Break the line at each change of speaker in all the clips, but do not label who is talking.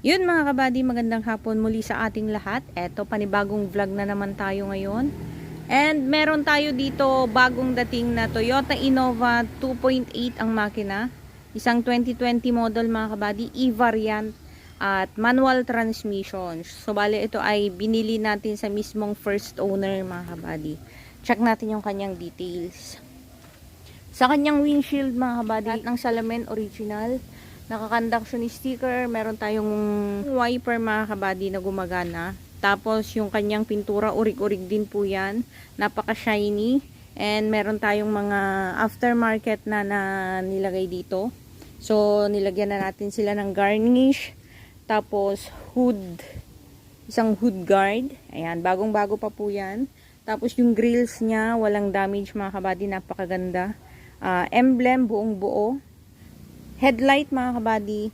Yun mga kabady, magandang hapon muli sa ating lahat. Eto, panibagong vlog na naman tayo ngayon. And meron tayo dito bagong dating na Toyota Innova 2.8 ang makina. Isang 2020 model mga kabady, E-variant at manual transmission. So bale ito ay binili natin sa mismong first owner mga kabady. Check natin yung kanyang details. Sa kanyang windshield mga kabady, lahat ng salamin original. Naka-conduction sticker, meron tayong wiper mga kabady na gumagana. Tapos yung kanyang pintura, urig-urig din po yan. Napaka-shiny. And meron tayong mga aftermarket na nilagay dito. So nilagyan na natin sila ng garnish. Tapos hood. Isang hood guard. Ayan, bagong-bago pa po yan. Tapos yung grills niya, walang damage mga kabady, napakaganda. Emblem, buong buo. Headlight mga kabady,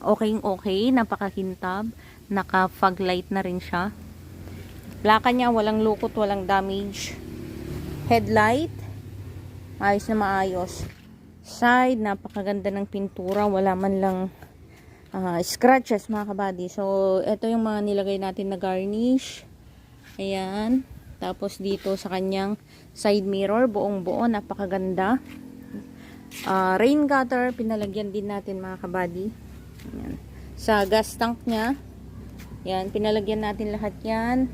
okay, napakakintab, naka fog light na rin siya. Plaka niya, walang lukot, walang damage. Headlight, ayos na maayos. Side, napakaganda ng pintura, wala man lang scratches mga kabady. So, ito yung mga nilagay natin na garnish. Ayan. Tapos dito sa kanyang side mirror, buong buo, napakaganda. Rain gutter, pinalagyan din natin mga kabady. Ayan. Sa gas tank nya, yan, pinalagyan natin lahat yan.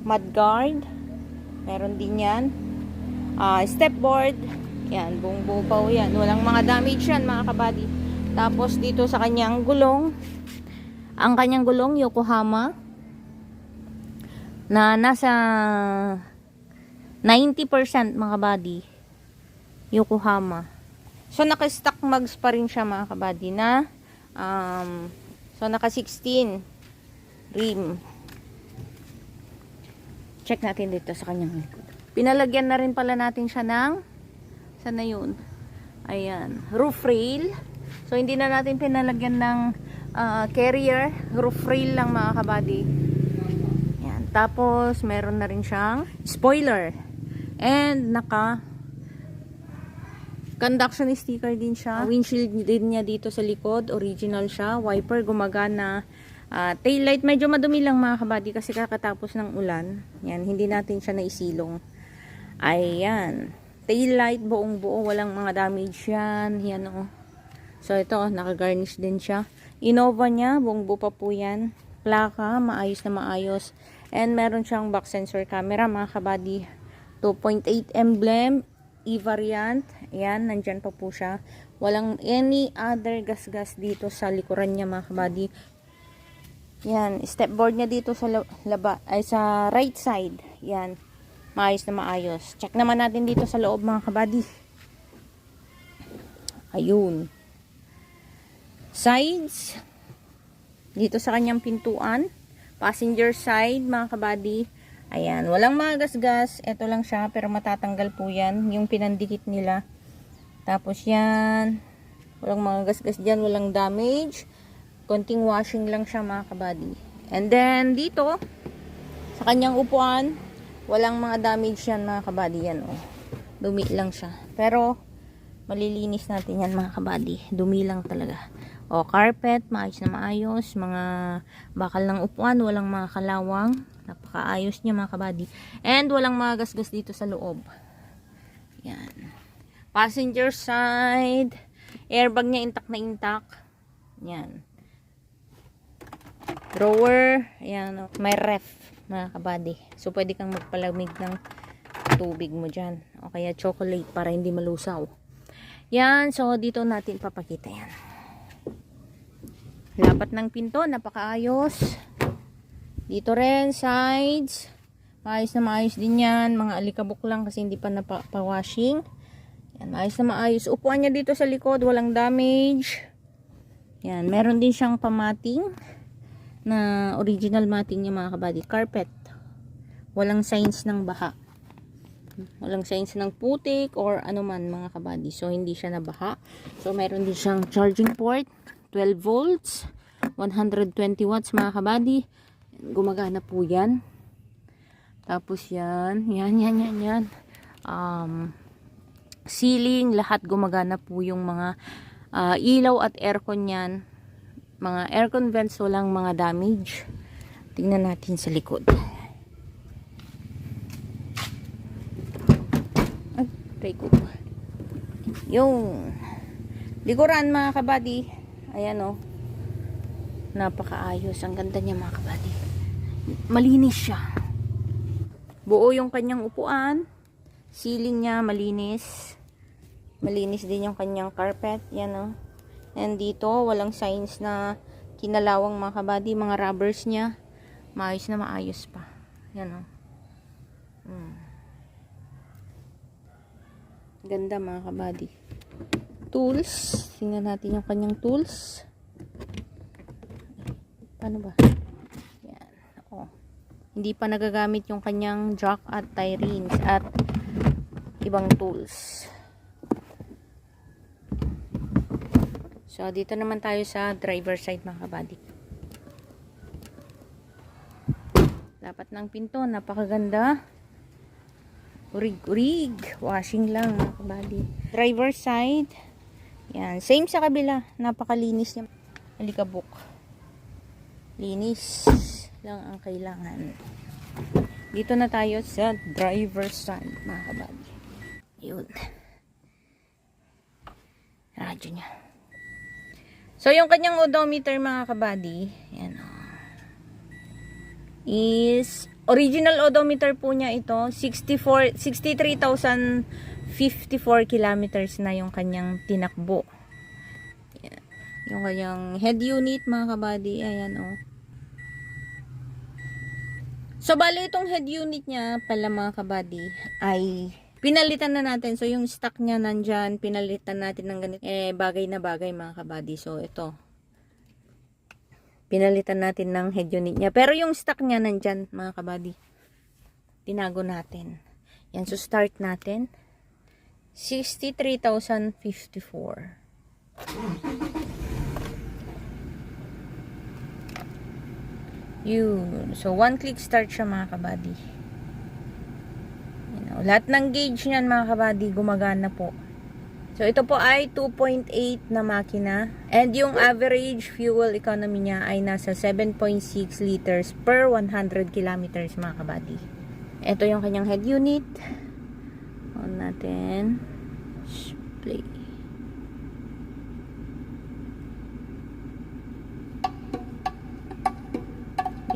Mudguard, meron din yan. Stepboard, yan, buong buo pa yan. Walang mga damage yan mga kabady. Tapos dito sa kanyang gulong, ang kanyang gulong Yokohama, na nasa 90% mga kabady, Yokohama. So, naka-stock mugs pa rin siya mga kabady na so, naka-16 rim. Check natin dito sa kanyang likod. Pinalagyan na rin pala natin siya ng saan na yun? Ayan, roof rail. So, hindi na natin pinalagyan ng carrier. Roof rail lang mga kabady. Ayan. Tapos, meron na rin siyang spoiler. And, conduction sticker din siya. Windshield din niya dito sa likod. Original siya. Wiper gumagana. Tail light medyo madumi lang mga kabady kasi kakatapos ng ulan. Yan, hindi natin siya naisilong. Ayan. Tail light buong buo. Walang mga damage yan. Yan o. So ito, naka-garnish din siya. Innova niya. Buong buo pa po yan. Plaka. Maayos na maayos. And meron siyang back sensor camera mga kabady. 2.8 emblem. E-variant. Ayan, nandyan pa po siya. Walang any other gas-gas dito sa likuran niya mga kabady. Yan, stepboard niya dito sa sa right side. Yan, maayos na maayos. Check naman natin dito sa loob mga kabady. Ayun. Sides. Dito sa kanyang pintuan. Passenger side mga kabady. Ayan, walang mga gas-gas. Ito lang siya, pero matatanggal po yan. Yung pinandikit nila. Tapos yan. Walang mga gas-gas dyan, walang damage. Konting washing lang siya mga kabady. And then, dito, sa kanyang upuan, walang mga damage yan mga kabady. Yan, oh. Dumi lang siya. Pero, malilinis natin yan mga kabady. Dumi lang talaga. O, carpet, maayos na maayos. Mga bakal ng upuan, walang mga kalawang. Napakaayos niya mga kabady. And walang mga gas-gas dito sa loob. Yan. Passenger side. Airbag niya intact na intact. Yan. Drawer. Ayan. May ref mga kabady. So pwede kang magpalamig ng tubig mo dyan. O kaya chocolate para hindi malusaw. Yan. So dito natin papakita yan. Lapat ng pinto. Napakaayos. Dito rin, sides. Maayos na maayos din yan. Mga alikabok lang kasi hindi pa napawashing. Yan, maayos na maayos. Upuan niya dito sa likod, walang damage. Yan, meron din siyang pamating. Na original mating niya mga kabady. Carpet. Walang signs ng baha. Walang signs ng putik or anuman mga kabady. So, hindi siya nabaha. So, meron din siyang charging port. 12 volts. 120 watts mga kabady. Gumagana po yan. Tapos yan. Yan. Ceiling. Lahat gumagana po yung mga ilaw at aircon yan. Mga aircon vents, walang mga damage. Tingnan natin sa likod. Ay, try ko. Yung likuran mga kabady. Ayan o. Napakaayos. Ang ganda niya mga kabady. Malinis siya. Buo yung kanyang upuan. Ceiling niya malinis. Malinis din yung kanyang carpet. Yan o. And dito, walang signs na kinalawang mga kabady. Mga rubbers niya. Maayos na maayos pa. Yan o. Ganda mga kabady. Tools. Tingnan natin yung kanyang tools. Paano ba? Yan. O. Hindi pa nagagamit yung kanyang jack at tie rings at ibang tools. So, dito naman tayo sa driver side mga kabady. Dapat ng pinto, napakaganda. Urig-urig. Washing lang mga kabady. Driver side. Yan. Same sa kabila. Napakalinis niya. Alikabok. Linis lang ang kailangan. Dito na tayo sa driver side mga kabady. Yun. Radyo niya. So, yung kanyang odometer mga kabady, yan o, is, original odometer po niya ito, 63,054 kilometers na yung kanyang tinakbo. Yan. Yung kanyang head unit mga kabady, ayan o. So, bali itong head unit niya pala mga kabady, ay pinalitan na natin. So, yung stock niya nandyan, pinalitan natin ng ganito. Bagay na bagay mga kabady. So, ito. Pinalitan natin ng head unit niya. Pero yung stock niya nandyan mga kabady. Tinago natin. Yan. So, start natin. 63,054. Yun. So, one click start siya mga kabady. Lahat ng gauge niyan mga kabady gumagana po. So ito po ay 2.8 na makina. And yung average fuel economy niya ay nasa 7.6 liters per 100 kilometers mga kabady. Ito yung kanyang head unit. On natin. Play.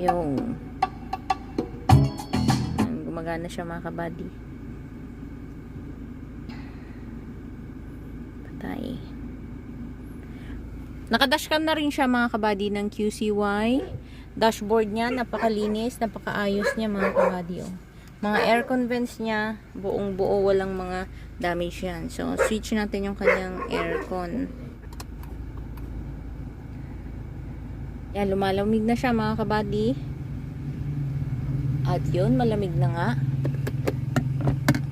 Yung gumagana siya mga kabady. Patay. Naka-dashcam na rin siya mga kabady ng QCY. Dashboard niya, napakalinis, napakaayos niya mga kabady. Oh. Mga aircon vents niya, buong buo, walang mga damage yan. So, switch natin yung kanyang aircon. Yan, lumalamig na siya mga kabady. At yun, malamig na nga.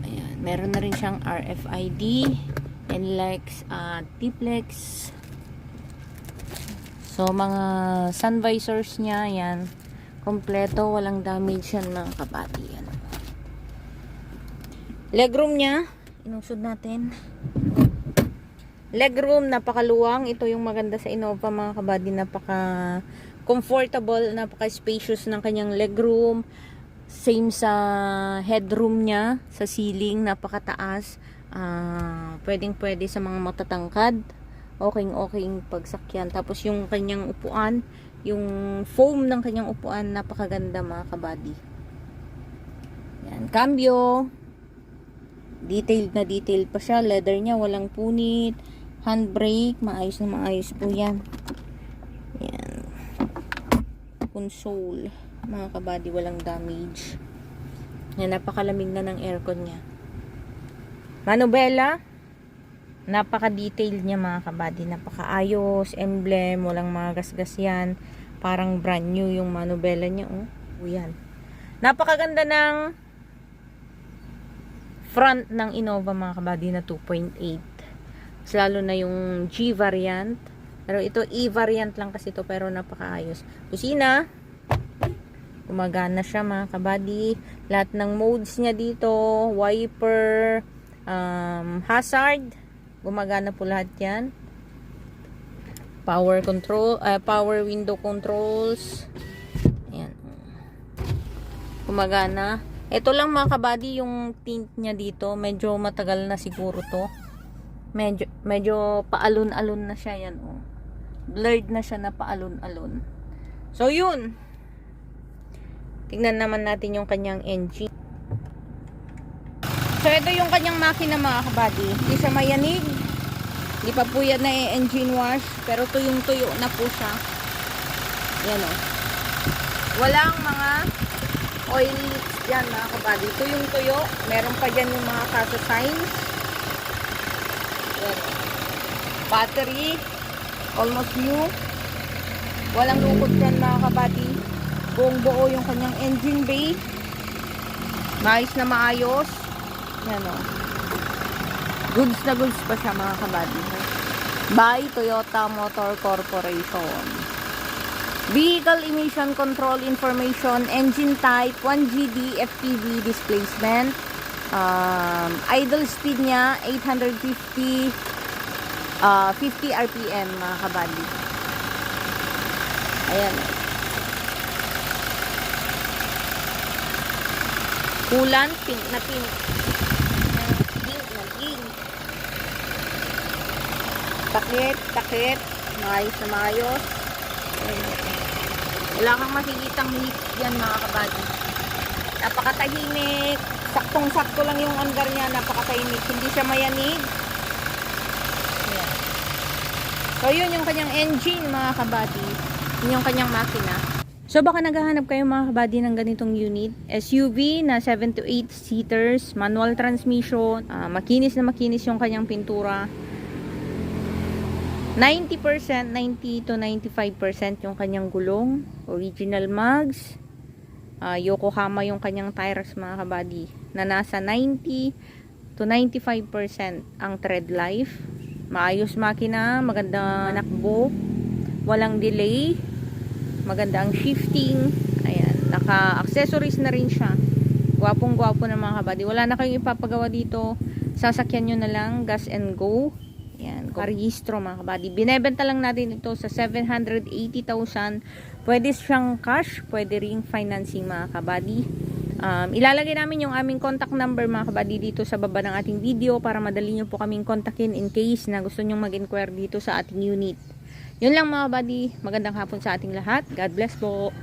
Ayan, meron na rin siyang RFID, NLEX at T-Plex. So, mga sun visors niya, yan, kompleto, walang damage yan mga kabady. Yan. Legroom niya, inusod natin. Legroom, napakaluwang. Ito yung maganda sa Innova mga kabady, napaka comfortable, napaka-spacious ng kanyang legroom. Same sa headroom niya, sa ceiling, napakataas. Pwedeng-pwede sa mga matatangkad. Okay pagsakyan. Tapos yung kanyang upuan, yung foam ng kanyang upuan, napakaganda mga kabady. Yan, cambio. Detailed na detailed pa siya. Leather niya, walang punit. Handbrake, maayos na maayos po yan. Yan. Console. Mga kabady, walang damage. Yan, napakalamig na ng aircon niya. Manubela, napaka-detailed niya mga kabady. Napakaayos, emblem, walang mga gasgas yan. Parang brand new yung manubela niya. Oh, yan. Napakaganda ng front ng Innova mga kabady na 2.8. Lalo na yung G variant. Pero ito E variant lang kasi ito, pero napakaayos. Kusina, gumagana siya mga kabady. Lahat ng modes niya dito, wiper, hazard, gumagana po lahat yan. Power control, power window controls. Ayan. Gumagana. Ito lang mga kabady yung tint niya dito. Medyo matagal na siguro to. Medyo paalon-alon na siya yan. Oh. Blurred na siya na paalon-alon. So yun. Tingnan naman natin yung kanyang engine. So ito yung kanyang makina mga kabady. Hindi siya mayanig. Hindi pa po yan na engine wash. Pero tuyong-tuyo na po siya. Yan o. Walang mga oil leaks dyan mga kabady. Tuyong-tuyo. Meron pa dyan yung mga kaso signs. Yan o. Battery. Almost new. Walang lukot dyan mga kabady. Buong buo yung kanyang engine bay. Maayos na maayos. Yan o. Goods na goods pa siya mga kabady. By Toyota Motor Corporation. Vehicle emission control information, engine type, 1GD, FPV displacement. Idle speed niya 850 50 RPM mga kabady. Ayan. Kulan, pink na pink. Pink na pink. Takip. Maayos na maayos. Wala kang makikitang leak yan mga kabady. Napakatahimik. Saktong-sakto lang yung andar niya. Napakatahimik. Hindi siya mayanig. Ayan. So yun yung kanyang engine mga kabady. Yun yung kanyang makina. So baka naghahanap kayo mga kabady ng ganitong unit. SUV na 7 to 8 seaters, manual transmission, makinis na makinis yung kanyang pintura. 90%, 90 to 95% yung kanyang gulong, original mags. Yokohama yung kanyang tires mga kabady, na nasa 90 to 95% ang tread life. Maayos makina, maganda nakbo, walang delay. Maganda ang shifting. Ayan. Naka-accessories na rin siya. Gwapong-gwapo na mga kabady. Wala na kayong ipapagawa dito. Sasakyan nyo na lang. Gas and go. Ayan. Karehistro mga kabady. Binebenta lang natin ito sa 780,000. Pwede siyang cash. Pwede ring financing mga kabady. Ilalagay namin yung aming contact number mga kabady dito sa baba ng ating video para madali nyo po kaming kontakin in case na gusto nyong mag-inquire dito sa ating unit. Yun lang mga buddy. Magandang hapon sa ating lahat. God bless po.